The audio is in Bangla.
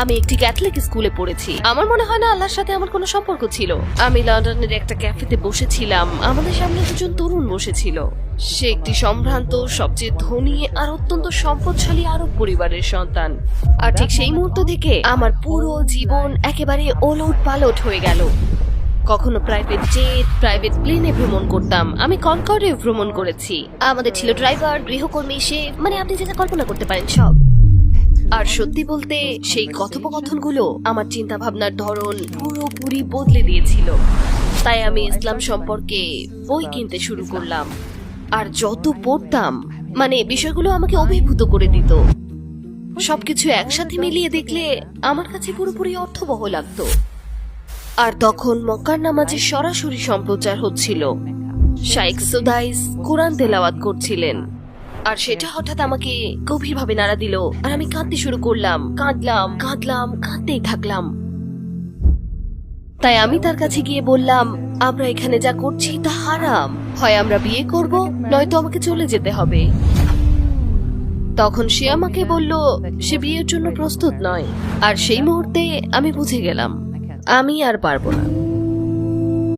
আমি একটি ক্যাথলিক স্কুলে পড়েছি। আমার মনে হয় না আল্লাহর সাথে আমার কোনো সম্পর্ক ছিল। আমি লন্ডনের একটা ক্যাফেতে বসেছিলাম, আমাদের সামনে দুজন তরুণ বসেছিল। সে একটি সম্ভ্রান্ত, সবচেয়ে ধনী আর অত্যন্ত সম্পদশালী আরব পরিবারের সন্তান। আর ঠিক সেই মুহূর্ত থেকে আমার পুরো জীবন একেবারে ওলট পালট হয়ে গেল। কখনো প্রাইভেট জেট, প্রাইভেট প্লেনে ভ্রমণ করতাম। আমি কনকর্ডে ভ্রমণ করেছি। আমাদের ছিল ড্রাইভার, গৃহকর্মী, শেফ, মানে আপনি যেটা কল্পনা করতে পারেন সব। আর সত্যি বলতে সেই কথোপকথনগুলো আমার চিন্তা ভাবনার ধরন পুরোপুরি বদলে দিয়েছিল। তাই আমি ইসলাম সম্পর্কে বই কিনতে শুরু করলাম। আর যত পড়তাম, মানে বিষয়গুলো আমাকে অভিভূত করে দিত। সবকিছু একসাথে মিলিয়ে দেখলে আমার কাছে পুরোপুরি অর্থবহ লাগতো। আর তখন মক্কার নামাজের সরাসরি সম্প্রচার হচ্ছিল। শাইখ সুদাইস কোরআন তেলাওয়াত করছিলেন, আর সেটা হঠাৎ আমাকে গভীরভাবে নাড়া দিল। আর আমি কাঁদতে শুরু করলাম, কাঁদতেই থাকলাম। তাই আমি তার কাছে গিয়ে বললাম, আমরা এখানে যা করছি তা হারাম। হয় আমরা বিয়ে করব, নয়তো আমাকে চলে যেতে হবে। তখন সে আমাকে বলল সে বিয়ের জন্য প্রস্তুত নয়। আর সেই মুহূর্তে আমি বুঝে গেলাম আমি আর পারবো না।